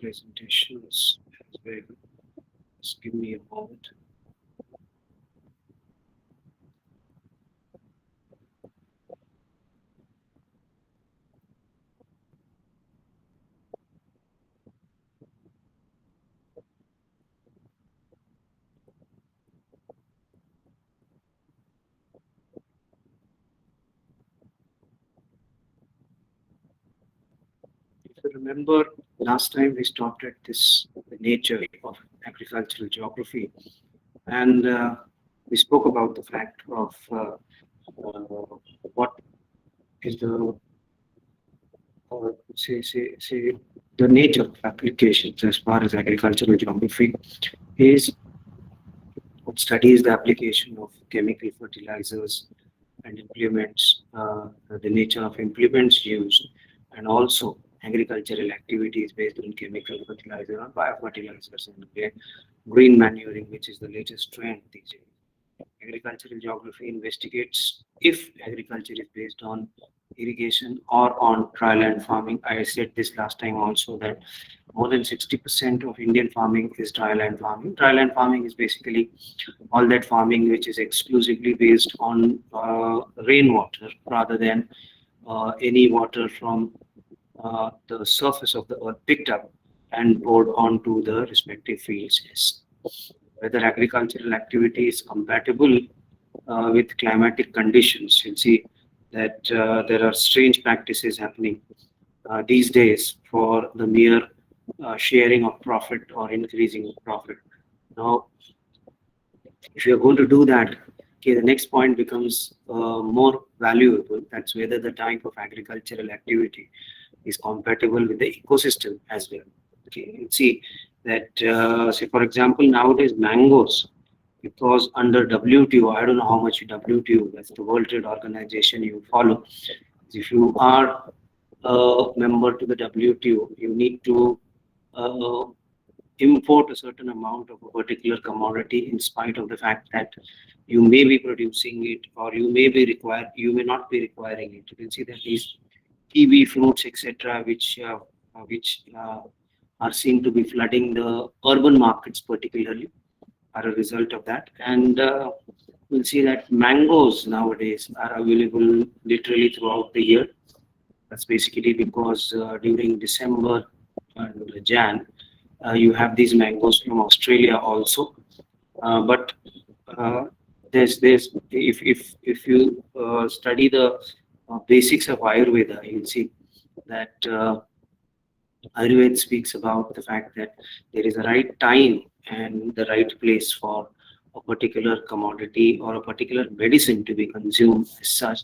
presentations as well. Just give me a moment. If you remember, last time we stopped at this the nature of agricultural geography, and we spoke about the fact of what is the say the nature of applications as far as agricultural geography is. It studies the application of chemical fertilizers and implements, the nature of implements used, and also agricultural activities based on chemical fertilizer or biofertilizers and green manuring, which is the latest trend these days. Agricultural geography investigates if agriculture is based on irrigation or on dry land farming. I said this last time also that more than 60% of Indian farming is dry land farming. Dry land farming is basically all that farming which is exclusively based on rainwater rather than any water from the surface of the earth picked up and poured onto the respective fields. Yes. Whether agricultural activity is compatible with climatic conditions. You'll see that there are strange practices happening these days for the mere sharing of profit or increasing of profit. Now, if you're going to do that, okay, the next point becomes more valuable. That's whether the type of agricultural activity is compatible with the ecosystem as well. Okay, you see that, say for example, nowadays mangoes, because under WTO, I don't know how much WTO, that's the World Trade Organization you follow. If you are a member to the WTO, you need to uh, import a certain amount of a particular commodity in spite of the fact that you may be producing it or you may not be requiring it. You can see that these kiwi fruits, etc., which are seen to be flooding the urban markets particularly are a result of that. And we'll see that mangoes nowadays are available literally throughout the year. That's basically because during December and Jan, you have these mangoes from Australia also. But uh, there's if you study the basics of Ayurveda, you'll see that Ayurveda speaks about the fact that there is a right time and the right place for a particular commodity or a particular medicine to be consumed as such.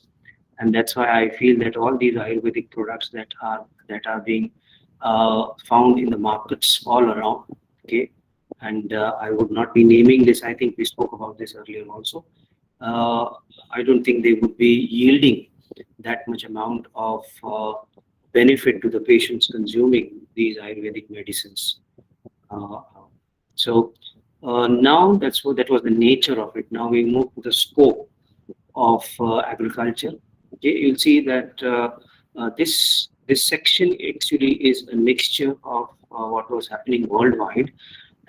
And that's why I feel that all these Ayurvedic products that are being found in the markets all around, okay, and I would not be naming this. I think we spoke about this earlier also. Uh, I don't think they would be yielding that much amount of benefit to the patients consuming these Ayurvedic medicines. Uh, so now that was the nature of it. Now we move to the scope of agriculture. Okay, you'll see that this section actually is a mixture of what was happening worldwide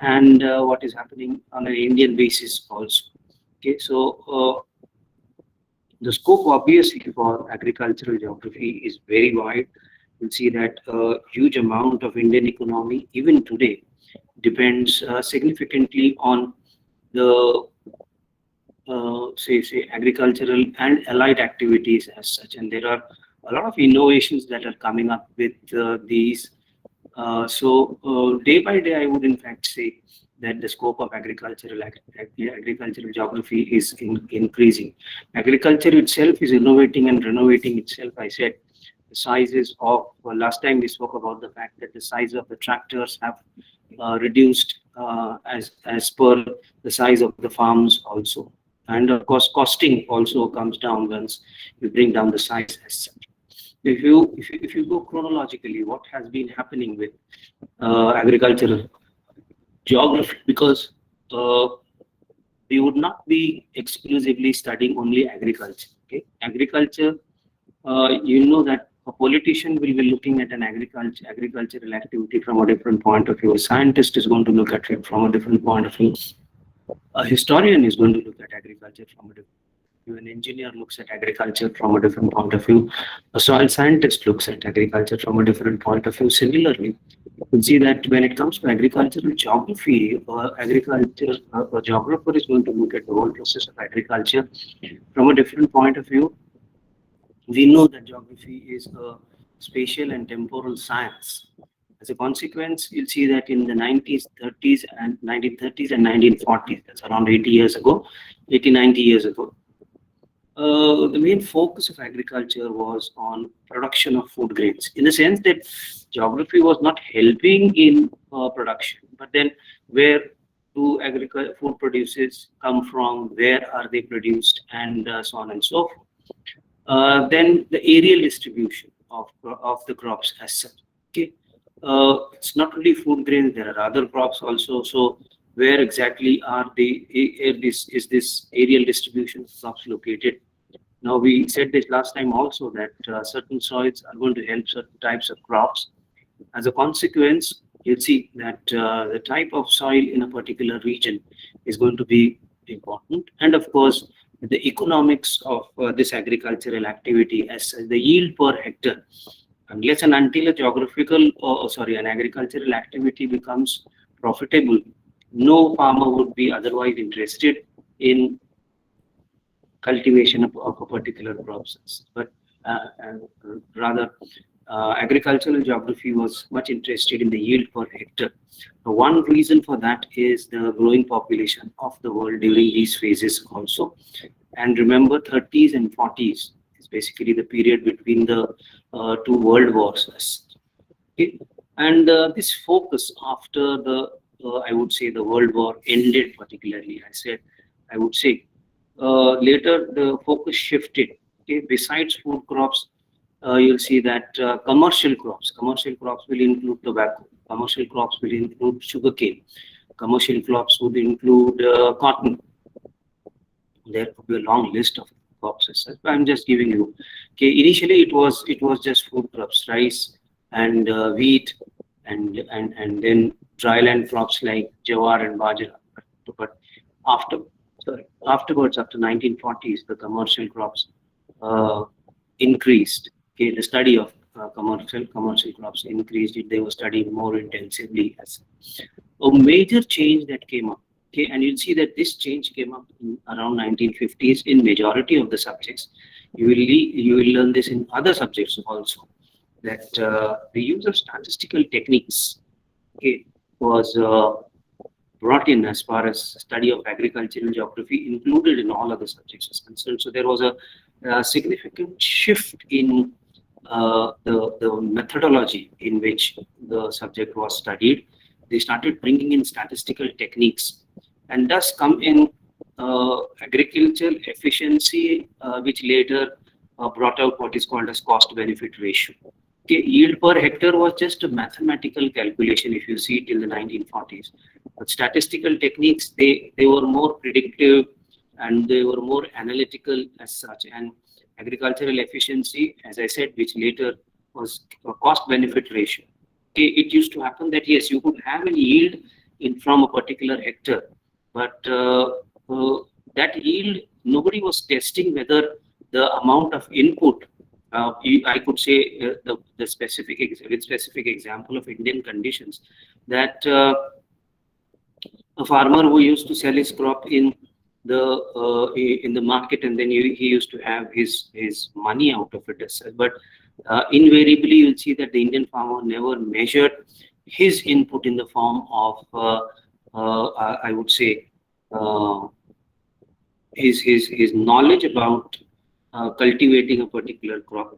and what is happening on an Indian basis also. Okay, so the scope obviously for agricultural geography is very wide. You'll see that a huge amount of Indian economy, even today, depends significantly on the say agricultural and allied activities as such. And there are a lot of innovations that are coming up with these. Day by day, I would in fact say that the scope of agricultural geography is increasing. Agriculture itself is innovating and renovating itself. I said the sizes of last time we spoke about the fact that the size of the tractors have reduced as per the size of the farms also, and of course costing also comes down once you bring down the size as such. If you go chronologically, what has been happening with agricultural geography, because uh, we would not be exclusively studying only agriculture. Okay, agriculture, you know that A politician will be looking at an agricultural activity from a different point of view. A scientist is going to look at it from a different point of view. A historian is going to look at agriculture from a different view. An engineer looks at agriculture from a different point of view. A soil scientist looks at agriculture from a different point of view. Similarly, you can see that when it comes to agricultural geography, a geographer is going to look at the whole process of agriculture from a different point of view. We know that geography is a spatial and temporal science. As a consequence, you'll see that in the 1930s and 1940s, that's around 80 years ago, 80, 90 years ago, the main focus of agriculture was on production of food grains, in the sense that geography was not helping in production, but then where do food produces come from, where are they produced, and so on and so forth. Then the aerial distribution of the crops as such. Okay, it's not only food grains; there are other crops also. So where exactly are this aerial distribution of crops located? Now we said this last time also that certain soils are going to help certain types of crops. As a consequence, you'll see that the type of soil in a particular region is going to be important, and of course the economics of this agricultural activity as the yield per hectare. Unless and until an agricultural activity becomes profitable, no farmer would be otherwise interested in cultivation of a particular crop. But rather, agricultural geography was much interested in the yield per hectare. One reason for that is the growing population of the world during these phases also. And remember, 30s and 40s is basically the period between the two world wars. Okay? And this focus after I would say the world war ended particularly, I would say later the focus shifted. Okay? Besides food crops, you'll see that commercial crops will include tobacco, commercial crops will include sugarcane, commercial crops would include cotton. There could be a long list of crops as such, but I'm just giving you. Okay, initially it was just food crops, rice and wheat, and then dryland crops like jawar and bajra. But afterwards, after 1940s, the commercial crops increased. Okay, the study of commercial crops increased. They were studied more intensively. As a major change that came up. Okay, and you'll see that this change came up in around 1950s in majority of the subjects. You will learn this in other subjects also. That the use of statistical techniques, okay, was brought in as far as study of agricultural geography, included in all other subjects was concerned. So there was a significant shift in the methodology in which the subject was studied. They started bringing in statistical techniques, and thus come in agricultural efficiency, which later brought out what is called as cost-benefit ratio. Okay, yield per hectare was just a mathematical calculation if you see till the 1940s. But statistical techniques, they were more predictive and they were more analytical as such. And agricultural efficiency, as I said, which later was a cost-benefit ratio. Okay, it used to happen that yes, you could have a yield from a particular hectare, but that yield, nobody was testing whether the amount of input. I could say the specific example of Indian conditions, that a farmer who used to sell his crop in the market, and then he used to have his money out of it as such. But invariably, you'll see that the Indian farmer never measured his input in the form of I would say his knowledge about cultivating a particular crop,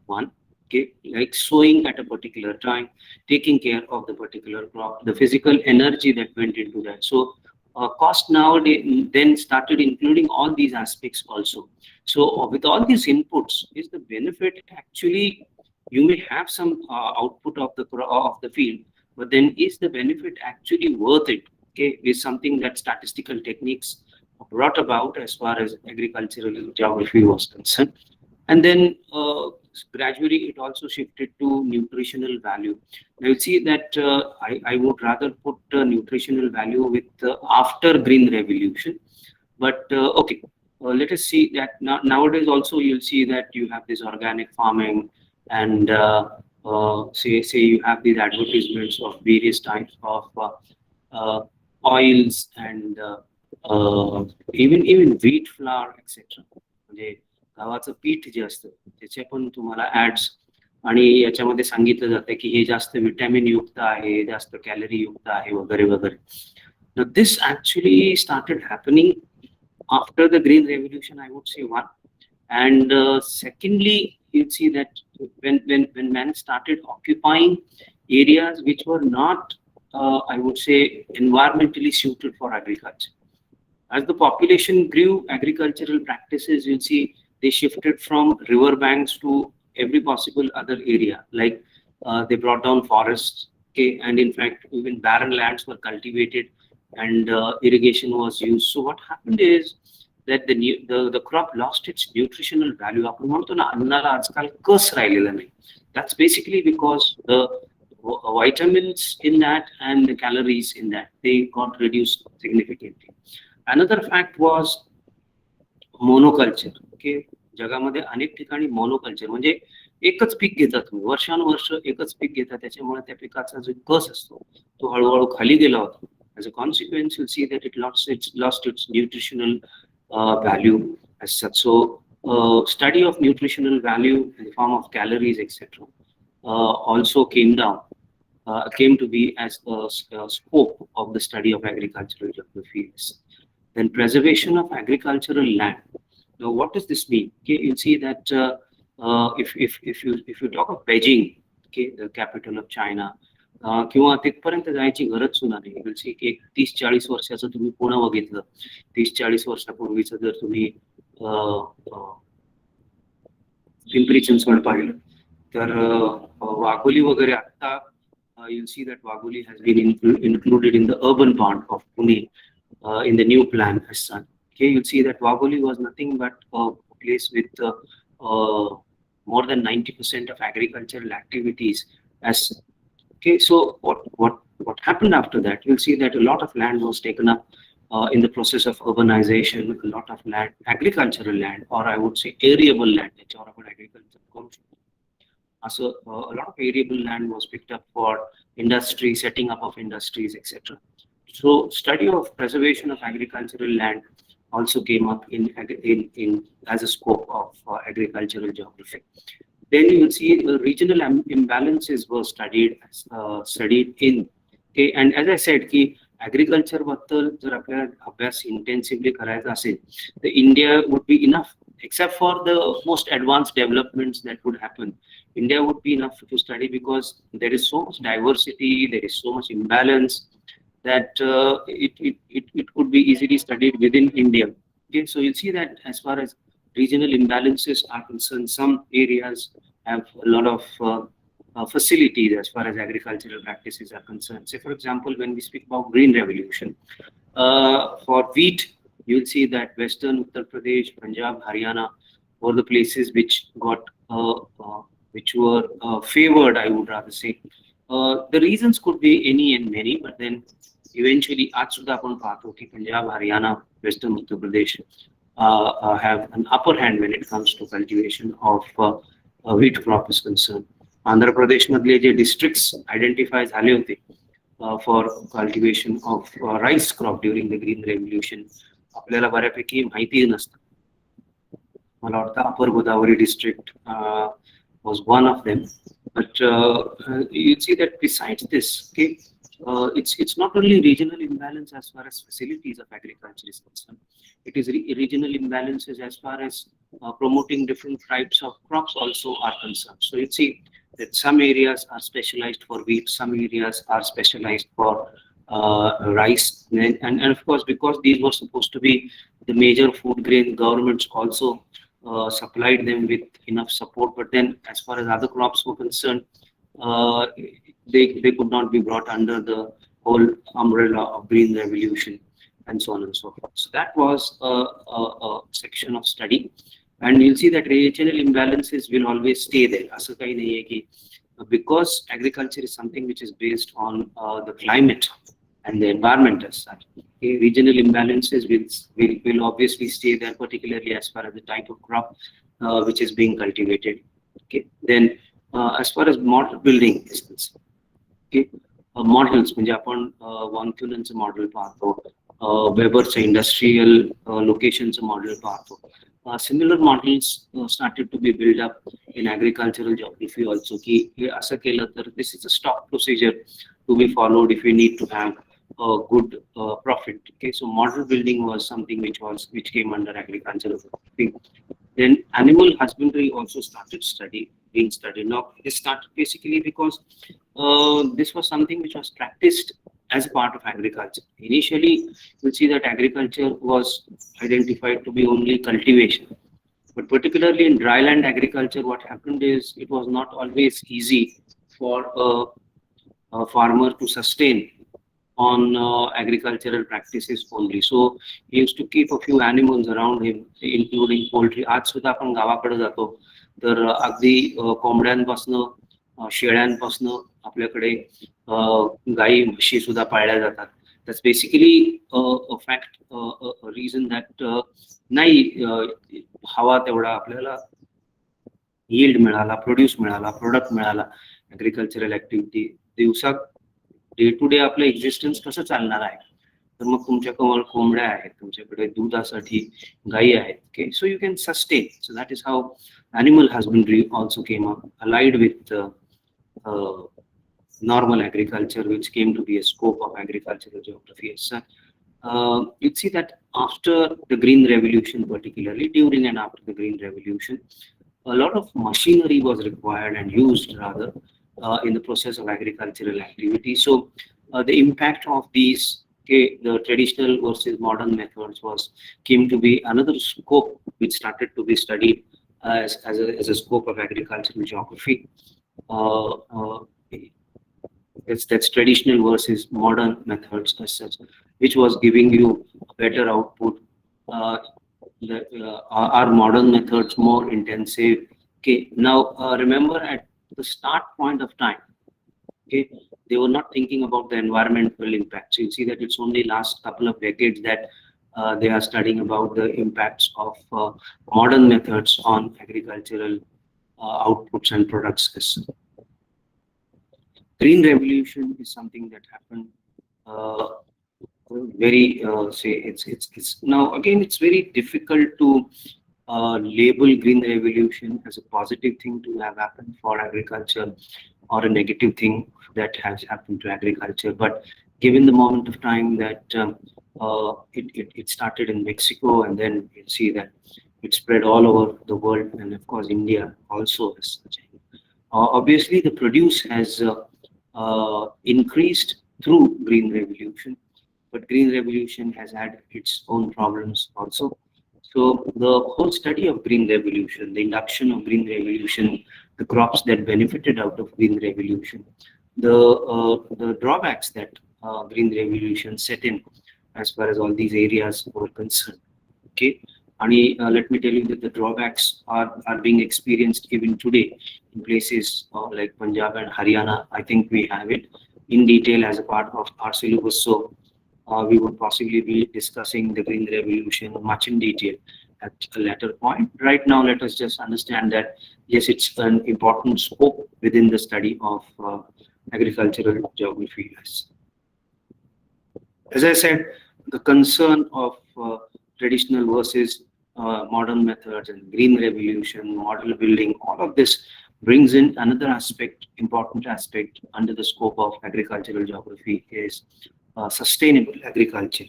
okay, like sowing at a particular time, taking care of the particular crop, the physical energy that went into that. So cost nowadays then started including all these aspects also. So with all these inputs, is the benefit actually, you may have some output of the field, but then is the benefit actually worth it? Okay, is something that statistical techniques brought about as far as agricultural geography was concerned. And then gradually it also shifted to nutritional value. Now you see that I would rather put nutritional value with after green revolution, but okay, let us see that nowadays also you'll see that you have this organic farming, and say you have these advertisements of various types of uh, oils, and even wheat flour etc. म्हणजे गव्हाचं पीठ जे असतं त्याचे पण तुम्हाला ads, आणि याच्यामध्ये सांगितलं जातं की हे जास्त विटॅमिन युक्त आहे, जास्त कॅलरी युक्त आहे वगैरे वगैरे. Now this actually started happening after the green revolution, I would say one. And secondly, you'd see that when man started occupying areas which were not, I would say, environmentally suited for agriculture. As the population grew, agricultural practices, you'll see, they shifted from river banks to every possible other area. Like they brought down forests, okay, and in fact, even barren lands were cultivated, and irrigation was used. So what happened is that the crop lost its nutritional value. आपण म्हणतो ना, अन्नाला आजकाल कस राहिलेला नाही. That's basically because the vitamins in that and the calories in that, they got reduced significantly. Another fact was monoculture. Okay, जगामध्ये अनेक ठिकाणी monoculture म्हणजे एकच पीक घेतात तुम्ही, वर्षानुवर्ष एकच पीक घेतात, त्याच्यामुळे त्या पिकाचा जो कस असतो तो हळूहळू खाली गेला होता. As a consequence, you'll see that it lost its nutritional value as such. So, study of nutritional value in the form of calories, etc., also came to be as a scope of the study of agricultural geography. Then preservation of agricultural land. Now, what does this mean? Okay, you'll see that if you talk of Beijing, okay, the capital of China, किंवा तिथपर्यंत जायची गरज सुद्धा नाही. Will see की 30-40 वर्षाचं तुम्ही पुणे बघितलं, 30-40 वर्षापूर्वीचं जर तुम्ही पिंपरी चिंचवड पाहिलं तर वाघोली वगैरे आता you'll see that Wagholi has been included in the urban part of Pune in the new plan as such. Okay, you'll see that Wagholi was nothing but a place with more than 90% of agricultural activities as. Okay, so what happened after that? You'll see that a lot of land was taken up in the process of urbanization. A lot of land, agricultural land, or I would say arable land, so a lot of arable land was picked up for industry, setting up of industries, etc. So study of preservation of agricultural land also came up in as a scope of agricultural geography. Then you will see regional imbalances were studied in. Okay, and as I said, की agriculture बद्दल जर आपल्याला अभ्यास intensively करायचा असेल, the India would be enough. Except for the most advanced developments that would happen, India would be enough to study, because there is so much diversity, there is so much imbalance that it could be easily studied within India. Okay, so you'll see that as far as regional imbalances are concerned, some areas have a lot of facilities as far as agricultural practices are concerned. Say, for example, when we speak about green revolution, for wheat, you'll see that Western Uttar Pradesh, Punjab, Haryana were the places which got which were favored, I would rather say. The reasons could be any and many, but then eventually, आज सुद्धा आपण पाहतो की Punjab, Haryana, Western Uttar Pradesh have an upper hand when it comes to cultivation of wheat crop is concerned. Andhra Pradesh madle je districts identify झाले होते for cultivation of rice crop during the green revolution, आपल्याला बऱ्यापैकी माहिती नसतं. मला वाटतं अपर Godavari district was one of them, but you see that besides this, okay, it's not only regional imbalance as far as facilities of agriculture is concerned. It is regional imbalances as far as promoting different types of crops also are concerned. So you see that some areas are specialized for wheat, some areas are specialized for rice, and of course, because these were supposed to be the major food grain, governments also supplied them with enough support. But then, as far as other crops were concerned, they could not be brought under the whole umbrella of green revolution, and so on and so forth. So that was a section of study. and you'll see that regional imbalances will always stay there. असं काही नाहीये की because agriculture is something which is based on the climate and the environment as such. Okay, regional imbalances will obviously stay there, particularly as far as the type of crop which is being cultivated. Okay, then as far as model building is concerned, okay, models म्हणजे आपण वॉनक्युलनचं model पाहतो, वेबरचं industrial लोकेशनचं model पाहतो. Similar models started to be built up in agricultural geography also. की हे असं केलं तर this is a stock procedure to be followed if we need to have a good profit. Okay, so model building was something which came under agricultural geography. Then animal husbandry also being studied. Now this started basically because this was something which was practiced as a part of agriculture. Initially, you'll see that agriculture was identified to be only cultivation. But particularly in dryland agriculture, what happened is it was not always easy for a farmer to sustain on agricultural practices only. So he used to keep a few animals around him, including poultry. आज सुद्धा आपण गावाकडे जातो तर अगदी कोंबड्यांपासनं शेळ्यांपासनं आपल्याकडे गाई म्हशी सुद्धा पाळल्या जातात. That's basically a fact, a reason that नाही हवा तेवढा आपल्याला yield मिळाला, प्रोड्यूस मिळाला, प्रोडक्ट मिळाला, ऍग्रिकल्चरल ऍक्टिव्हिटी दिवसात डे टू डे आपलं एक्झिस्टन्स कसं चालणार आहे. तर मग तुमच्याकडे कोंबड्या आहेत, तुमच्याकडे दुधासाठी गायी आहेत. Okay, so you can sustain. So that is how animal husbandry also came up, allied with normal agriculture, which came to be a scope of agricultural geography. You'd see that after the Green Revolution, particularly during and after the Green Revolution, a lot of machinery was required and used rather in the process of agricultural activity. So the impact of these, okay, the traditional versus modern methods came to be another scope which started to be studied as a scope of agricultural geography. That's traditional versus modern methods as such, which was giving you a better output. Are modern methods more intensive? Okay, now remember at the start point of time, okay, they were not thinking about the environmental impact. So you see that it's only last couple of decades that they are studying about the impacts of modern methods on agricultural outputs and products. Green Revolution is something that happened very say it's now again it's very difficult to label Green Revolution as a positive thing to have happened for agriculture or a negative thing that has happened to agriculture. But given the moment of time that it started in Mexico, and then you see that it spread all over the world, and of course India also is such. Obviously, the produce has increased through Green Revolution, but Green Revolution has had its own problems also. So the whole study of Green Revolution, the induction of Green Revolution, the crops that benefited out of Green Revolution, the drawbacks that Green Revolution set in as far as all these areas were concerned. Okay, and let me tell you that the drawbacks are being experienced even today in places like Punjab and Haryana. I think we have it in detail as a part of our syllabus. So we would possibly be discussing the Green Revolution much in detail at a later point. Right now, let us just understand that yes, it's an important scope within the study of agricultural geography. As I said, the concern of traditional versus modern methods and Green Revolution, model building, all of this brings in another aspect, important aspect under the scope of agricultural geography is sustainable agriculture.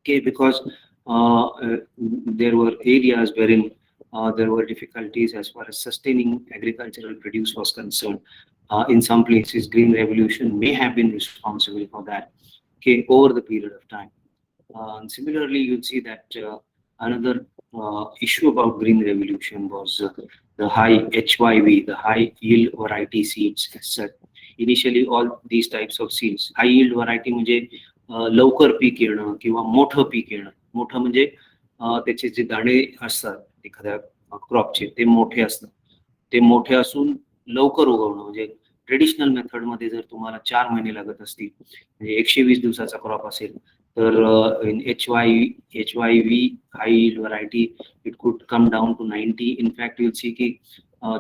Okay, because there were areas wherein there were difficulties as far as sustaining agricultural produce was concerned. In some places, Green Revolution may have been responsible for that. Okay, over the period of time. And similarly, you'll see that another issue about Green Revolution was the high HYV, the high yield variety seeds. Initially, all these types of seeds, high yield variety म्हणजे लवकर peak येणं किंवा मोठं peak येणं. मोठं म्हणजे त्याचे जे दाणे असतात एखाद्या क्रॉपचे, ते मोठे असतात. ते मोठे असून लवकर उगवणं, म्हणजे ट्रेडिशनल मेथडमध्ये जर तुम्हाला 4 महिने लागत असतील, म्हणजे 120 दिवसाचा क्रॉप असेल, तर in HYV high yield variety it could come down to 90. In fact will see की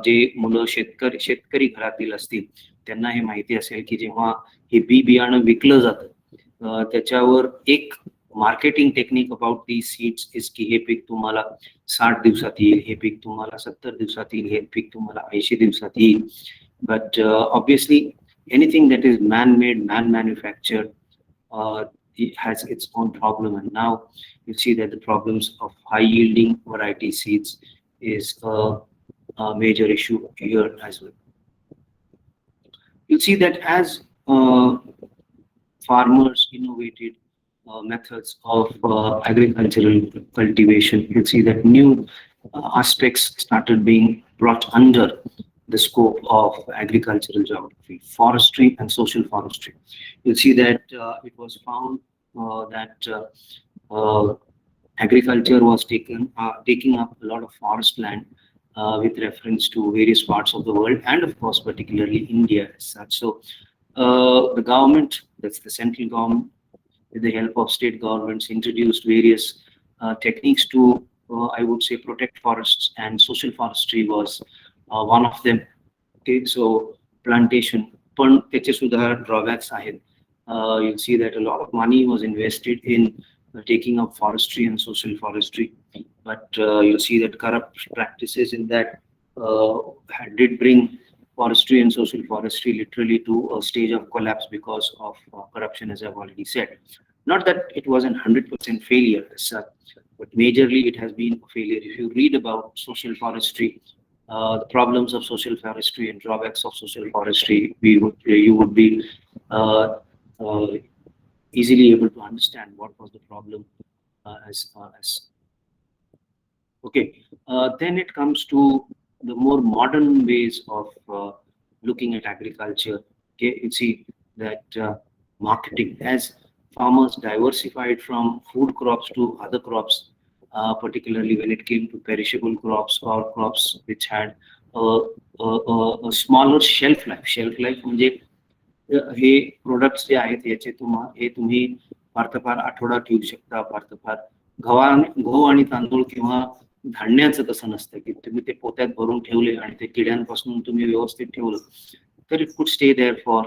जे मुलं शेतकरी घरातील असतील त्यांना हे माहिती असेल की जेव्हा हे बियाणं विकलं जातं त्याच्यावर एक marketing technique about the seeds is की हे पीक तुम्हाला 60 दिवसात येईल, हे पीक तुम्हाला 70 दिवसात येईल, हे पीक तुम्हाला 80 दिवसात येईल. But obviously, anything that is man-made, man-manufactured, it has its own problem. And now you see that the problems of high-yielding variety seeds is a major issue here as well. You'll see that as farmers innovated methods of agricultural cultivation, you'll see that new aspects started being brought under the scope of agricultural geography, forestry and social forestry. You'll see that it was found that agriculture was taking up a lot of forest land with reference to various parts of the world, and of course particularly India as such. So the government, that's the central government, with the help of state governments, introduced various techniques to, I would say, protect forests, and social forestry was one of them. Okay, so plantation, पण त्याचे सुद्धा drawbacks आहेत. You'll see that a lot of money was invested in taking up forestry and social forestry, but you'll see that corrupt practices in that did bring forestry and social forestry literally to a stage of collapse because of corruption, as I've already said. Not that it was an 100% failure as such, but majorly it has been a failure. If you read about social forestry, the problems of social forestry and drawbacks of social forestry, you would be easily able to understand what was the problem as far as. Okay, then it comes to the more modern ways of looking at agriculture. Okay, you see that marketing, as farmers diversified from food crops to other crops, particularly when it came to perishable crops or crops which had a smaller shelf life. Shelf life म्हणजे हे products जे आहेत याचे हे तुम्ही फार तर फार आठवडा ठेवू शकता, फार तर फार गहू आणि तांदूळ किंवा धान्याचं तसं नसतं की तुम्ही ते पोत्यात भरून ठेवले आणि ते किड्यांपासून तुम्ही व्यवस्थित ठेवलं तर it could stay there for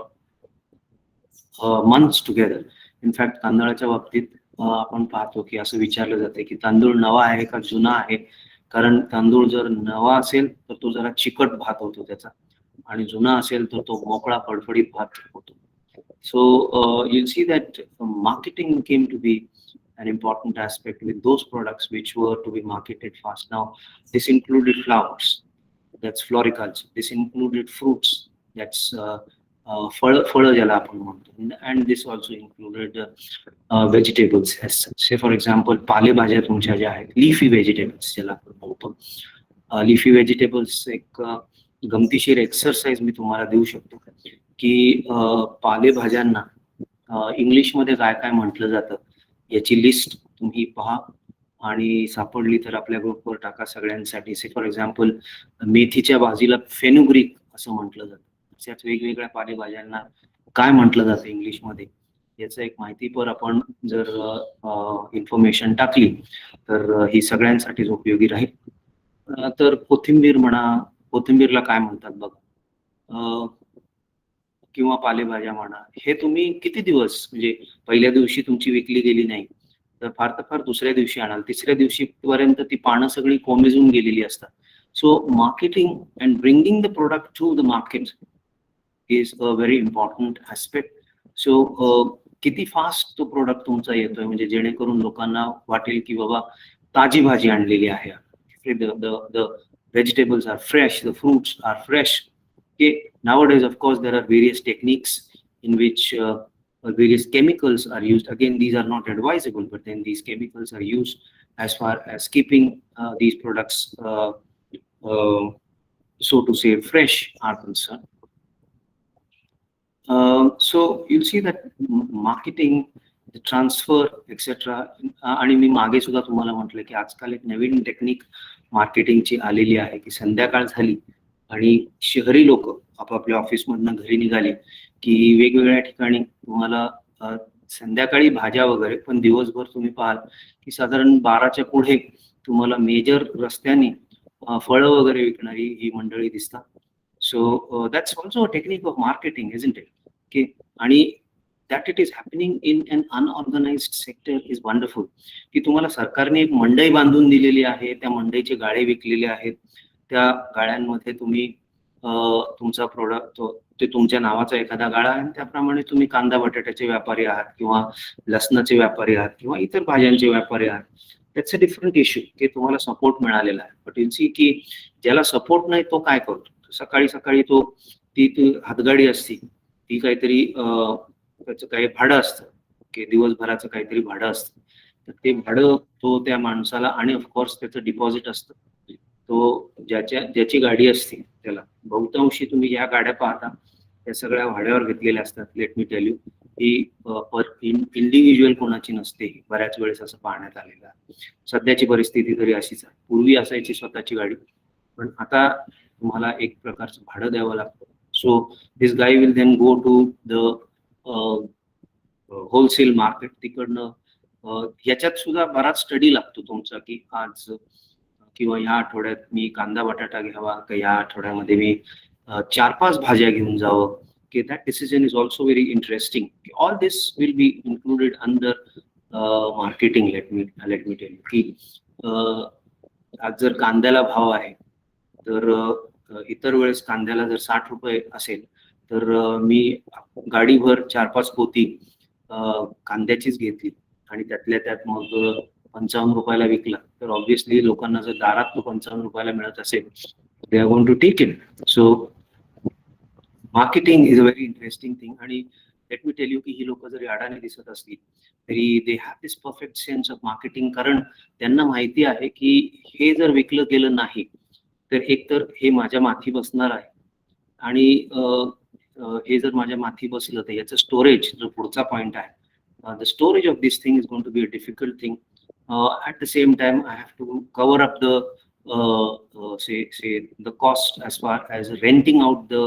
months together. In fact तांदळाच्या बाबतीत आपण पाहतो की असं विचारलं जाते की तांदूळ नवा आहे का जुना आहे, कारण तांदूळ जर नवा असेल तर तो जरा चिकट भात होतो त्याचा, आणि जुना असेल तर तो मोकळा फडफडीत भात होतो. So you'll see that marketing came to be an important aspect with those products which were to be marketed fast. Now, this included flowers, that's floriculture. This included fruits, that's फळं ज्याला आपण म्हणतो, and this also included vegetables as such. Say for example, पालेभाज्या तुमच्या ज्या आहेत, leafy vegetables ज्याला आपण म्हणतो. Leafy vegetables एक गमतीशीर एक्सरसाइज मी तुम्हाला देऊ शकतो की पालेभाज्यांना इंग्लिशमध्ये काय काय म्हटलं जातं याची लिस्ट तुम्ही पहा आणि सापडली तर आपल्या ग्रुपवर टाका सगळ्यांसाठी. से फॉर एक्झाम्पल मेथीच्या भाजीला फेनुग्रीक असं म्हटलं जातं. अशाच वेगवेगळ्या पालेभाज्यांना काय म्हटलं जातं इंग्लिशमध्ये याचं एक माहितीपर आपण जर इन्फॉर्मेशन टाकली तर ही सगळ्यांसाठीच उपयोगी राहील. तर कोथिंबीर म्हणा, कोथिंबीरला काय म्हणतात बघा, किंवा पालेभाज्या म्हणा, हे तुम्ही किती दिवस, म्हणजे पहिल्या दिवशी तुमची विकली गेली नाही तर फार तर फार दुसऱ्या दिवशी आणाल, तिसऱ्या दिवशी पर्यंत ती पानं सगळी कोमेजून गेलेली असतात. So marketing and bringing the product to the market is a very important aspect. So किती फास्ट तो प्रोडक्ट तुमचा येतोय, म्हणजे जेणेकरून लोकांना वाटेल की बाबा ताजी भाजी आणलेली आहे, the vegetables are fresh, the fruits are fresh. Okay, nowadays of course there are various techniques in which various chemicals are used. Again, these are not advisable, but then these chemicals are used as far as keeping these products so to say fresh are concerned. So you'll see that marketing, the transfer, etc. आणि मी मागे सुद्धा तुम्हाला म्हटलं की आजकाल एक नवीन technique मार्केटिंगची आलेली आहे की संध्याकाळ झाली आणि शहरी लोक आपापल्या ऑफिसमधनं घरी निघाली की वेगवेगळ्या ठिकाणी तुम्हाला संध्याकाळी भाज्या वगैरे, पण दिवसभर तुम्ही पाहाल की साधारण 12च्या पुढे तुम्हाला मेजर रस्त्याने फळं वगैरे विकणारी ही मंडळी दिसतात. So that's also a technique of marketing isn't it? Okay. आणि that it is happening in an unorganised sector is wonderful. की तुम्हाला सरकारने एक मंडई बांधून दिलेली आहे, त्या मंडईचे गाळे विकलेले आहेत, त्या गाळ्यांमध्ये तुम्ही तुमचा प्रोडक्ट, ते तुमच्या नावाचा एखादा गाळा आहे, त्याप्रमाणे तुम्ही कांदा बटाट्याचे व्यापारी आहात किंवा लसणाचे व्यापारी आहात किंवा इतर भाज्यांचे व्यापारी आहात. त्याचं डिफरंट इश्यू की तुम्हाला सपोर्ट मिळालेला आहे. बट यू सी की ज्याला सपोर्ट नाही तो काय करतो, सकाळी सकाळी ती हातगाडी असती, ती काहीतरी त्याचं काही भाडं असतं की दिवसभराचं काहीतरी भाडं असतं, तर ते भाडं तो त्या माणसाला, आणि ऑफकोर्स त्याचं डिपॉझिट असतं. तो ज्याची गाडी असते त्याला, बहुतांशी तुम्ही या गाड्या पाहता त्या सगळ्या भाड्यावर घेतलेल्या असतात. लेट मी टेल यू, ही इंडिव्हिज्युअल कोणाची नसते. बऱ्याच वेळेस असं पाहण्यात आलेलं आहे. सध्याची परिस्थिती तरी अशीच आहे. पूर्वी असायची स्वतःची गाडी, पण आता तुम्हाला एक प्रकारचं भाडं द्यावं लागतं. So this guy will then go to the wholesale market. तिकडनं ह्याच्यात सुद्धा बराच स्टडी लागतो तुमचा की आज किंवा या आठवड्यात मी कांदा बटाटा घ्यावा का या आठवड्यामध्ये मी 4-5 भाज्या घेऊन जावं. की that decision is also very interesting. All this will be included under marketing. Let me tell you की आज जर कांद्याला भाव आहे तर इतर वेळेस कांद्याला जर 60 रुपये असेल तर मी गाडीभर 4-5 पोती कांद्याचीच घेतली आणि त्यातल्या त्यात मग 55 रुपयाला विकला, तर ऑब्व्हियसली लोकांना जर दारात तो 55 रुपयाला मिळत असेल, they are going to take it. So marketing is a very interesting thing. आणि लेट मी टेल यू की ही लोक जरी अडाणी दिसत असली तरी they have this perfect sense of marketing. कारण त्यांना माहिती आहे की हे जर विकलं गेलं नाही तर एकतर हे माझ्या माथी बसणार आहे, आणि हे जर माझ्या माथी बसलं तर याचं स्टोरेज जो पुढचा पॉइंट आहे, the storage of this thing is going to be a difficult thing. At the same time, I have to cover up the say the cost as far as renting out the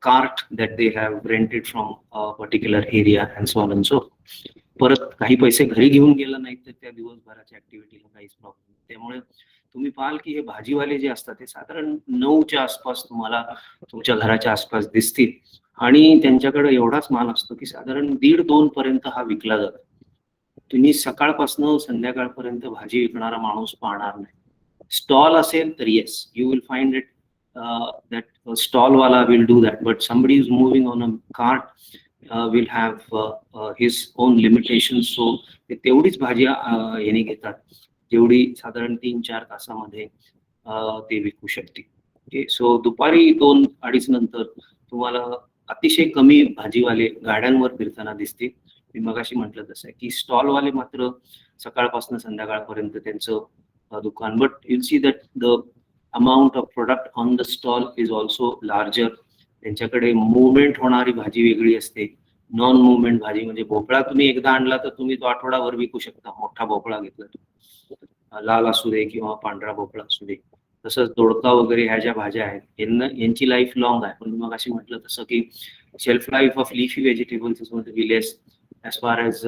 cart that they have rented from a particular area and so on and so. परत काही पैसे घरी घेऊन गेला नाही तर त्या दिवसभराच्या ऍक्टिव्हिटीला काहीच प्रॉब्लेम. त्यामुळे तुम्ही पाहाल की हे भाजीवाले जे असतात ते साधारण 9च्या आसपास तुम्हाला तुमच्या घराच्या आसपास दिसतील, आणि त्यांच्याकडे एवढाच माल असतो की साधारण 1:30-2 पर्यंत हा विकला जातो. तुम्ही सकाळपासून संध्याकाळपर्यंत भाजी विकणारा माणूस पाहणार नाही. स्टॉल असेल तर yes, you will find it that स्टॉलवाला will do that, but somebody is moving on a cart will have his own limitation. So ते तेवढीच भाजी यांनी घेतात जेवढी साधारण 3-4 तासामध्ये ते विकू शकते. सो दुपारी 2-2:30 नंतर तुम्हाला अतिशय कमी भाजीवाले गाड्यांवर फिरताना दिसतील. मी मगाशी म्हटलं तसं की स्टॉलवाले मात्र सकाळपासून संध्याकाळपर्यंत त्यांचं दुकान. But you'll see that the amount of product on the stall is also larger. त्यांच्याकडे मुवमेंट होणारी भाजी वेगळी असते. नॉन मुवमेंट भाजी म्हणजे भोपळा तुम्ही एकदा आणला तर तुम्ही तो आठवडाभर विकू शकता. मोठा भोपळा घेतला, लाल असू दे किंवा पांढरा भोपळा असू दे. तसंच दोडका वगैरे ह्या ज्या भाज्या आहेत यांची लाईफ लॉंग आहे. पण मग अशी म्हटलं तसं की shelf life of leafy vegetables is going to be less as far as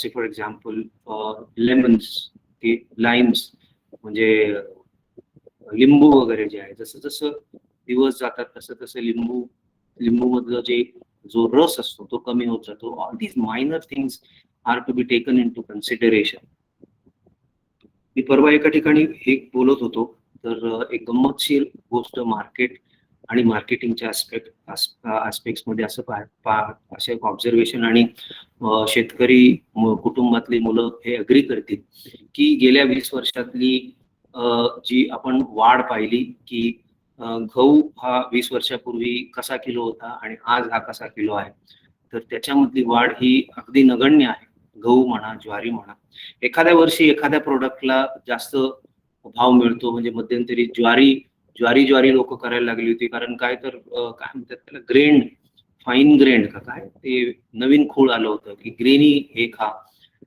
say for example lemons, limes म्हणजे लिंबू वगैरे जे आहे, जसं जसं दिवस जातात तसं तसं लिंबू मधलं जो रस असतो तो कमी होत जातो. All these minor things are to be taken into consideration. मी परवा एका ठिकाणी एक बोलत होतो तर एक गंमतशीर गोष्ट मार्केट आणि मार्केटिंगच्या आस्पेक्ट्स मध्ये असं असे ऑब्झर्वेशन आणि शेतकरी कुटुंबातली मुलं हे अग्री करतील की गेल्या 20 वर्षातली जी आपण वाढ पाहिली की गहू हा 20 वर्षापूर्वी कसा किलो होता आणि आज हा कसा किलो आहे, तर त्याच्यामधली वाढ ही अगदी नगण्य आहे. गहू म्हणा, ज्वारी म्हणा, एखाद्या वर्षी एखाद्या प्रोडक्टला जास्त भाव मिळतो. म्हणजे मध्यंतरी ज्वारी लोक करायला लागली होती, कारण काय तर काय म्हणतात त्याला, ग्रेंड, फाईन ग्रेंड का काय ते नवीन खूळ आलं होतं की ग्रेनी हे खा,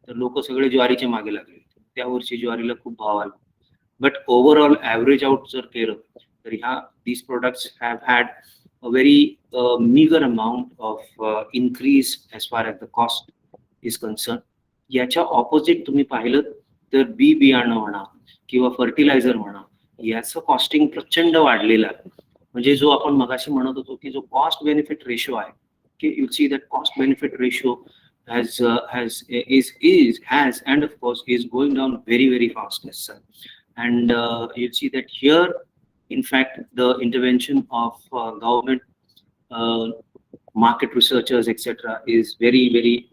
तर लोक सगळे ज्वारीच्या मागे लागले होते. त्या वर्षी ज्वारीला खूप भाव आला. बट ओव्हरऑल ॲव्हरेज आउट जर केलं तर these products have had a very meager amount of increase as far as the cost is concerned. याच्या ऑपोजिट तुम्ही पाहिलं तर बी बियाणं म्हणा किंवा फर्टिलायझर म्हणा याचं कॉस्टिंग प्रचंड वाढलेलं आहे. म्हणजे जो आपण मगाशी म्हणत होतो की जो कॉस्ट बेनिफिट रेशो आहे की you see that cost benefit ratio has and of course is going down very fast as such. And you'll see that here in fact the intervention of government market researchers etc is very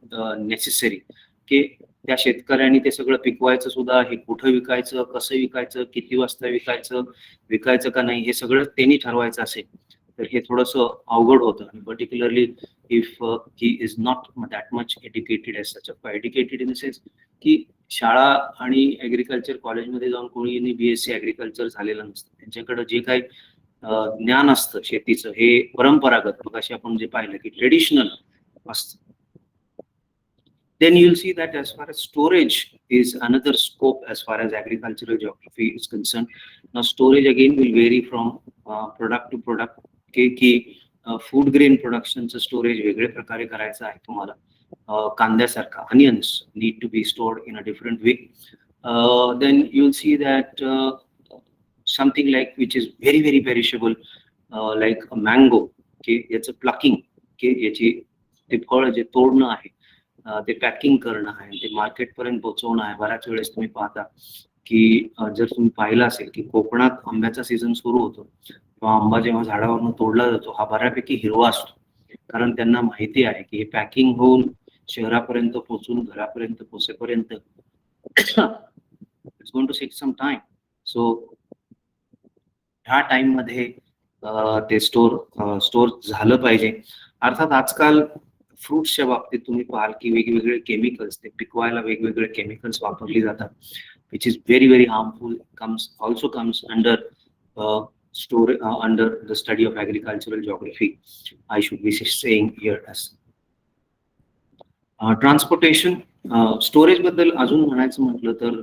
necessary. की त्या शेतकऱ्यांनी ते सगळं पिकवायचं सुद्धा, हे कुठं विकायचं, कसं विकायचं, किती वाजता विकायचं का नाही हे सगळं त्यांनी ठरवायचं असेल तर हे थोडंसं अवघड होतं. आणि particularly if he is not that much educated as such. Educated in the sense की शाळा आणि ऍग्रिकल्चर कॉलेजमध्ये जाऊन कोणी BSc ऍग्रिकल्चर झालेलं नसतं, त्यांच्याकडे जे काही ज्ञान असतं शेतीचं हे परंपरागत मगाशी आपण जे पाहिलं की ट्रेडिशनल असतं. Then you'll see that as far as storage is another scope as far as agricultural geography is concerned. Now storage again will vary from product to product. की फूड ग्रेन प्रोडक्शनचं स्टोरेज वेगळ्या प्रकारे करायचं आहे तुम्हाला. कांद्यासारखा onions need to be stored in a different way. Then you will see that something like which is very perishable like a mango की याचं प्लकिंग की याची ते फळ जे तोडणं आहे ते पॅकिंग करणं आहे, ते मार्केटपर्यंत पोहोचवणं आहे. बऱ्याच वेळेस तुम्ही पाहता की जर तुम्ही पाहिलं असेल की कोकणात आंब्याचा सीझन सुरू होतो किंवा आंबा जेव्हा झाडावरनं तोडला जातो हा बऱ्यापैकी हिरवा असतो, कारण त्यांना माहिती आहे की हे पॅकिंग होऊन शहरापर्यंत पोहोचून घरापर्यंत पोहोचेपर्यंत it's going to take some time. So ह्या टाइम मध्ये ते स्टोर झालं पाहिजे. अर्थात आजकाल फ्रुट्सच्या बाबतीत तुम्ही पाहाल की वेगवेगळे केमिकल्स ते पिकवायला वेगवेगळे केमिकल्स वापरली जातात विच is very harmful. also comes under under the study of agricultural geography, I should be saying here as. Transportation storage बद्दल अजून म्हणायचं म्हटलं तर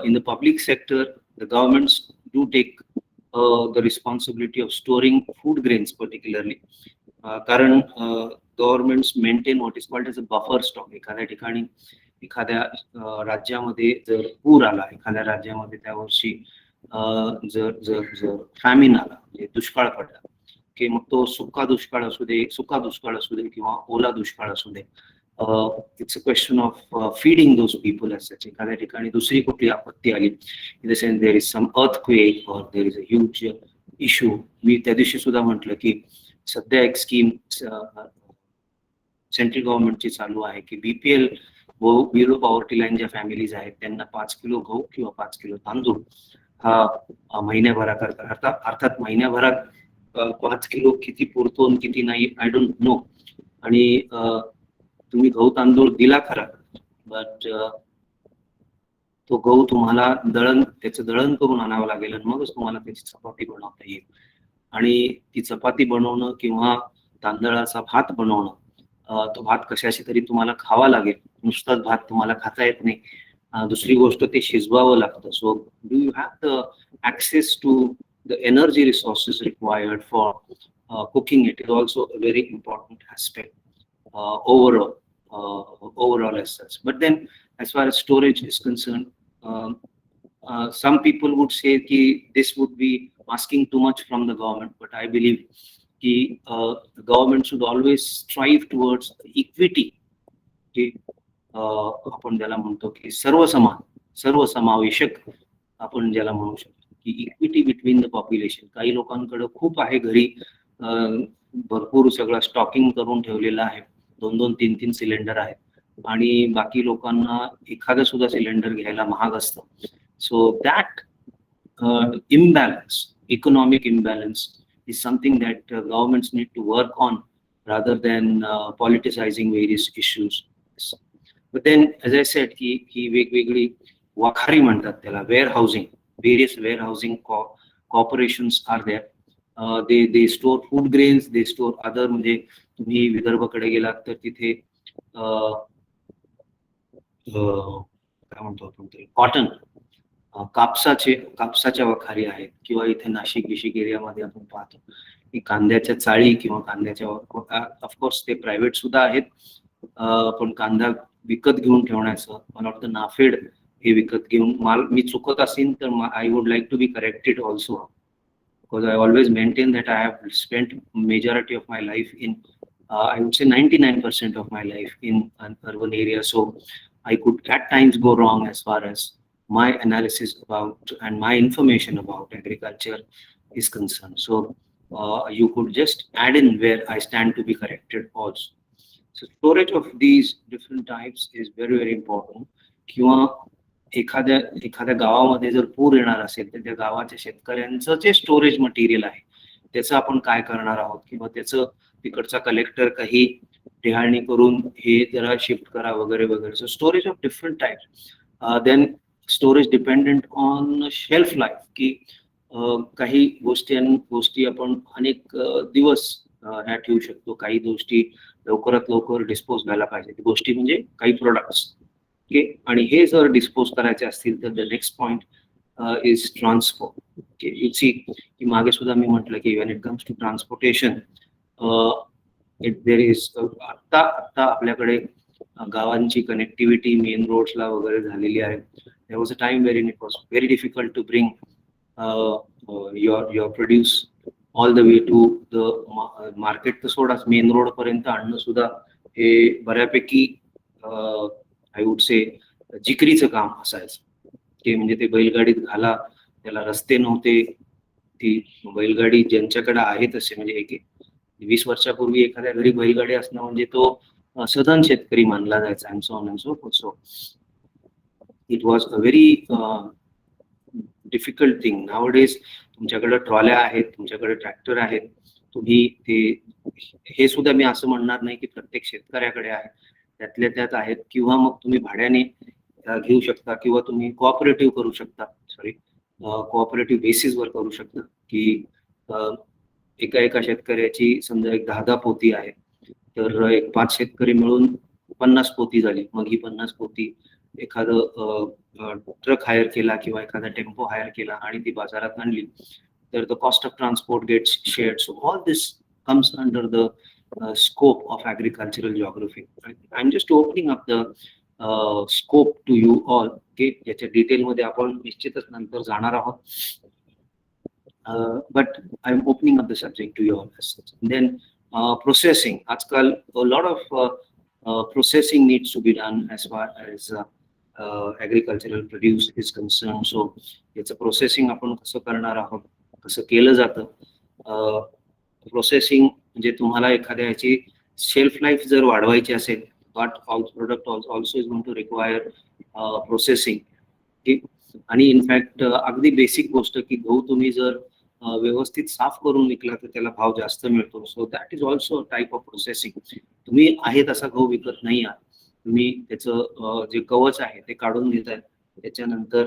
in the public sector the governments do take the responsibility of storing food grains particularly. कारण governments maintain what is called as a buffer stock. एखाद्या ठिकाणी एखाद्या राज्यामध्ये जर पूर आला, एखाद्या राज्यामध्ये त्या वर्षी जर फॅमिन आला म्हणजे दुष्काळ पडला की मग तो सुका दुष्काळ असू दे किंवा ओला दुष्काळ असू दे, it's a question of feeding those people as such. एखाद्या ठिकाणी दुसरी कुठली आपत्ती आली in the sense there is some earthquake or there is a huge issue. मी त्या दिवशी सुद्धा म्हटलं की सध्या एक स्कीम सेंट्रल गव्हर्नमेंटची चालू आहे की BPL बिलो पॉवर्टी लाईन ज्या फॅमिलीज आहेत त्यांना 5 किलो गहू किंवा 5 किलो तांदूळ हा महिन्याभराकरता, अर्थात महिन्याभरात 5 किलो किती पुरतो आणि किती नाही आय डोंट नो. आणि तुम्ही गहू तांदूळ दिला खरा, बट तो गहू तुम्हाला त्याचं दळण करून आणावं लागेल आणि मगच तुम्हाला त्याची चपाती बनवता येईल. आणि ती चपाती बनवणं किंवा तांदळाचा भात बनवणं, तो भात कशाशी तरी तुम्हाला खावा लागेल, नुसताच भात तुम्हाला खाता येत नाही. दुसरी गोष्ट ते शिजवावं लागतं. So do you have the access to the energy resources required for cooking it is also a very important aspect overall as such. But then as far as storage is concerned, some people would say that this would be asking too much from the government, but I believe that the government should always strive towards equity. आपण ज्याला म्हणतो की सर्वसमावेशक आपण ज्याला म्हणू शकतो की इक्विटी बिटवीन द पॉप्युलेशन. काही लोकांकडे खूप आहे घरी, भरपूर सगळं स्टॉकिंग करून ठेवलेलं आहे, 2-2, 3-3 सिलेंडर आहेत आणि बाकी लोकांना एखादं सुद्धा सिलेंडर घ्यायला महाग असतं. So that imbalance, economic imbalance is something that governments need to work on rather than politicizing various issues. But then as I said ही वेगवेगळी वखारी म्हणतात त्याला, warehousing, various warehousing corporations are there. They store food grains, they store other, म्हणजे तुम्ही विदर्भाकडे गेलात तर तिथे काय म्हणतो आपण ते कॉटन कापसाच्या वखारी आहेत, किंवा इथे नाशिक विशिक एरियामध्ये आपण पाहतो की कांद्याच्या चाळी किंवा कांद्याच्या ऑफकोर्स ते प्रायव्हेट सुद्धा आहेत, पण कांदा विकत घेऊन ठेवण्याचं मला वाटतं नाफेड हे विकत घेऊन, मी चुकत असेल तर I would like to be corrected also, because I always maintain that I have spent majority of my life in I would say 99% of my life in an urban area. So I could at times go wrong as far as my analysis about and my information about agriculture is concerned. So you could just add in where I stand to be corrected also. So storage of these different types is very, very important. किंवा एखाद्या गावामध्ये जर पूर येणार असेल तर त्या गावाच्या शेतकऱ्यांचं जे स्टोरेज मटेरियल आहे त्याचं आपण काय करणार आहोत, किंवा त्याचं तिकडचा कलेक्टर काही टेहाळणी करून हे जरा शिफ्ट करा वगैरे वगैरे. So storage of different types. Then storage dependent on shelf life, की काही गोष्टी आपण अनेक दिवस ह्या ठेवू शकतो, काही गोष्टी लवकरात लवकर डिस्पोज व्हायला पाहिजे. गोष्टी म्हणजे काही प्रोडक्ट्स. ओके, आणि हे जर डिस्पोज करायचे असतील तर the next point is transport. Okay, you see की मागे सुद्धा मी म्हटलं की when it comes to transportation there is आत्ता आपल्याकडे गावांची कनेक्टिव्हिटी मेन रोड्सला वगैरे झालेली आहे. There was a time where it was very difficult to bring your produce all the way to the market. तर सोडाच मेन रोड पर्यंत आणणं सुद्धा हे बऱ्यापैकी आय वुड से जिकरीचं काम असायचं. की म्हणजे ते बैलगाडीत घाला, त्याला रस्ते नव्हते, ती बैलगाडी ज्यांच्याकडे आहे तसे, म्हणजे 20 वर्षापूर्वी एखाद्या घरी बैलगाडी असणं म्हणजे तो सधन शेतकरी मानला जायचा. And so on and so fourth. So it was a very difficult thing. Nowadays तुमच्याकडे ट्रॉल्या आहेत, तुमच्याकडे ट्रॅक्टर आहेत, तुम्ही ते हे सुद्धा मी असं म्हणणार नाही की प्रत्येक शेतकऱ्याकडे आहे, त्यातल्या त्यात आहेत, किंवा मग तुम्ही भाड्याने घेऊ शकता, किंवा तुम्ही कोऑपरेटिव्ह करू शकता. कोऑपरेटिव्ह बेसिसवर करू शकता, की एका शेतकऱ्याची समजा 10 पोती आहे, तर 5 शेतकरी मिळून 50 पोती झाली. मग ही 50 पोती एखादं ट्रक हायर केला किंवा एखादा टेम्पो हायर केला आणि ती बाजारात आणली, तर the cost of transport gets shared. So all this comes under the scope of agricultural geography. I'm just opening up the scope to you all. Okay, याच्या डिटेल मध्ये आपण निश्चितच नंतर जाणार आहोत, but I'm opening up the subject to you all. Then processing. आजकाल a lot of processing needs to be done as far as agricultural produce is concerned. So याचं processing आपण कसं करणार आहोत, कसं केलं जातं. प्रोसेसिंग म्हणजे तुम्हाला एखाद्या ह्याची शेल्फ लाईफ जर वाढवायची असेल, product also is going to require processing. आणि इनफॅक्ट अगदी बेसिक गोष्ट की गहू तुम्ही जर व्यवस्थित साफ करून विकला तर त्याला भाव जास्त मिळतो. So that is also type of processing. तुम्ही आहे तसा गहू विकत नाही आहात, तुम्ही त्याचं जे कवच आहे ते काढून घेताय, त्याच्यानंतर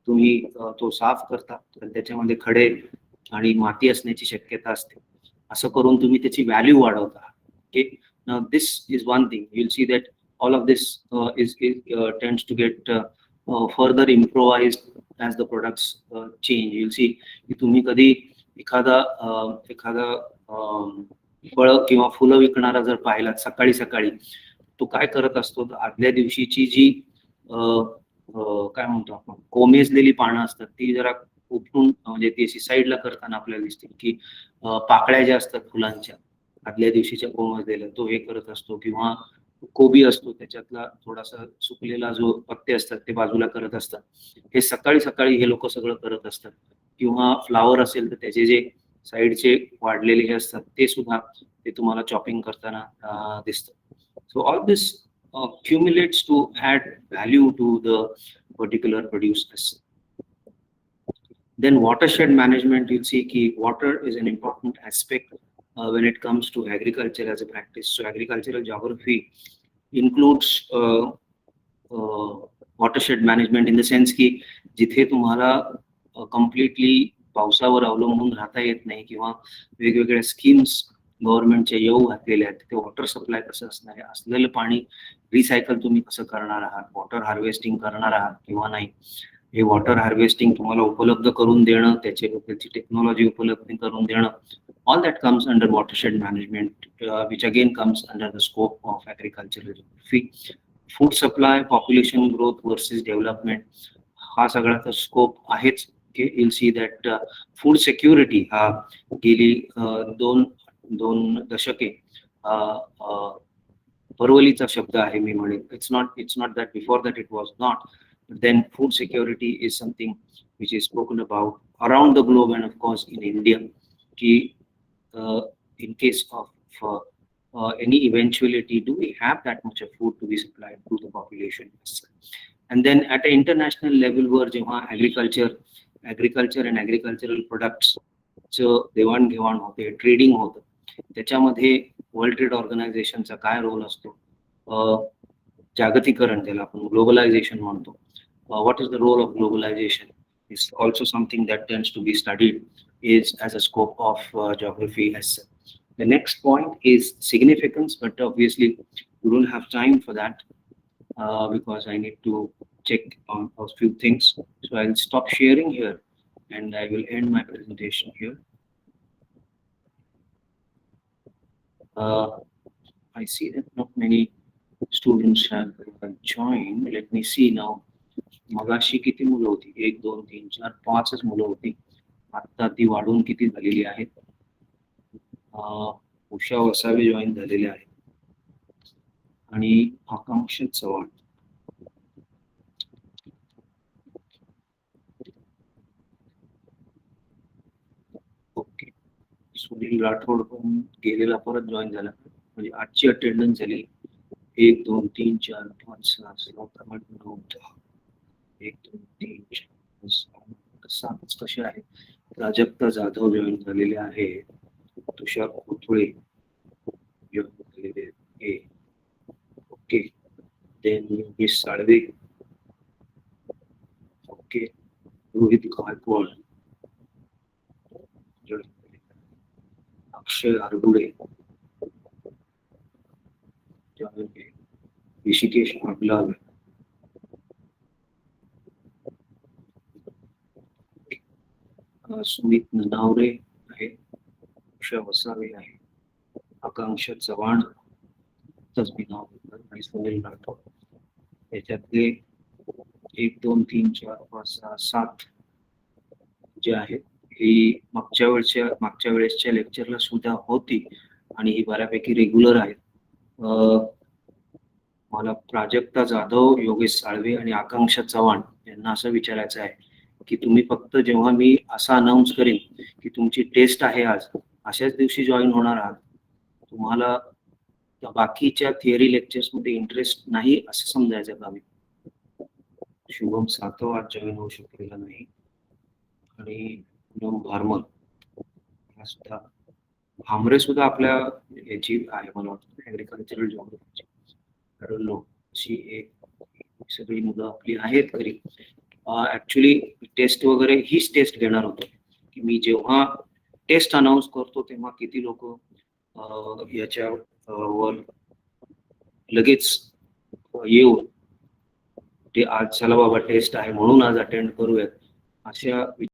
तुम्ही तो साफ करता, तर त्याच्यामध्ये खडे आणि माती असण्याची शक्यता असते. असं करून तुम्ही त्याची व्हॅल्यू वाढवता. Okay, now this is one thing. You will see that all of this is tends to get further improvised as the products change. You will see की तुम्ही कधी एखादा फळं किंवा फुलं विकणारा जर पाहिलात सकाळी सकाळी, तो काय करत असतो, आदल्या दिवशीची जी काय म्हणतो आपण कोमेजलेली पानं असतात ती जरा उपटून, म्हणजे ती अशी साईडला करताना आपल्याला दिसते की पाकळ्या ज्या असतात फुलांच्या आदल्या दिवशीच्या कोमेजलेल्या, तो हे करत असतो. किंवा कोबी असतो त्याच्यातला थोडासा सुकलेला जो पत्ते असतात ते बाजूला करत असतात. हे सकाळी सकाळी हे लोक सगळं करत असतात. किंवा फ्लावर असेल तर त्याचे जे साईडचे वाढलेले हे असतात ते सुद्धा ते तुम्हाला चॉपिंग करताना दिसतं. So all this accumulates to add value to the particular produce. Then watershed management, you'll see ki water is an important aspect when it comes to agriculture as a practice. So agricultural geography includes watershed management in the sense ki जिथे तुम्हाला completely पावसावर अवलंबून राहता येत नाही किंवा वेगवेगळ्या schemes गव्हर्नमेंटच्या येऊ घातलेले आहेत, ते वॉटर सप्लाय कसं असणार आहे, असलेलं पाणी रिसायकल तुम्ही कसं करणार आहात, वॉटर हार्वेस्टिंग करणार आहात किंवा नाही. हे वॉटर हार्वेस्टिंग तुम्हाला उपलब्ध करून देणं, त्याची टेक्नॉलॉजी उपलब्ध करून देणं, all that comes under watershed management, which again comes under the scope of agricultural geography. Food supply, population growth versus development, हा सगळा तर स्कोप आहेच. you'll see that food security हा गेली दोन दशके परवलीचा शब्द आहे मी म्हणेन. It's not that before that it was not, but then food security is something which is spoken about around the globe and of course in India, ki in case of any eventuality, do we have that much of food to be supplied to the population? And then at an international level वर जेव्हा agriculture and agricultural products देवाणघेवाण होते, trading होतं, त्याच्यामध्ये world trade ऑर्गनायझेशनचा काय role असतो, जागतिकरण ज्याला आपण globalisation म्हणतो, what is the role of globalisation is also something that tends to be studied is as a scope of geography as such. The next point is significance, but obviously we don't have time for that because I need to check on a few things. So I'll stop sharing here and I will end my presentation here. I see that not many students have joined. Let me see now. मगाशी किती मुलं होती? 1 2 3 4 5च मुलं होती. आता ती वाढून किती झालेली आहेत? उषा वसावे जॉईन झालेले आहेत आणि आकांक्षा चव्हाण. ओके, सुनील राठोड पण गेलेला परत जॉईन झाला, म्हणजे आजची अटेंडन्स झाली 1 2 3 4 5 6 7 8 9 10. 1 2 3 4 5 कसे आहे? प्राजक्ता जाधव जॉईन झालेले आहे, तुषार कोथुळे जॉईन झालेले आहे. Okay, then Yogesh Salve, okay, Rohit Gaikwad join झालेले, अक्षय आरगुडे जॉईन केले, ऋषिकेश अगलाल, सुमित ननावरे आहे, उषा वसावे आहे, आकांक्षा चव्हाण आणि सुनील राठोड. याच्यातले 1 2 3 4 5 6 7 जे आहेत ही मागच्या वेळेसच्या लेक्चरला सुद्धा होती आणि ही बऱ्यापैकी रेग्युलर आहेत. मला प्राजक्ता जाधव, योगेश साळवे आणि आकांक्षा चव्हाण यांना असं विचारायचं आहे की तुम्ही फक्त जेव्हा मी असं अनाऊन्स करेन की तुमची टेस्ट आहे आज, अशाच दिवशी जॉईन होणार आहात. तुम्हाला बाकीच्या थिअरी लेक्चर्स मध्ये इंटरेस्ट नाही असं समजायचं का? मी शुभम सातव आज जॉईन होऊ शकलेला नाही आणि पूनम भारमल सुद्धा, भामरे सुद्धा आपल्या याची आहे मला वाटतं ऍग्रिकल्चरल जिओग्राफीची, कारण अशी एक सगळी मुलं आपली आहेत घरी. ऍक्च्युली टेस्ट वगैरे हीच टेस्ट घेणार होतो की मी जेव्हा टेस्ट अनाऊन्स करतो तेव्हा किती लोक याच्यावर लगेच येऊन ते आज चला बाबा टेस्ट आहे म्हणून आज अटेंड करूयात अशा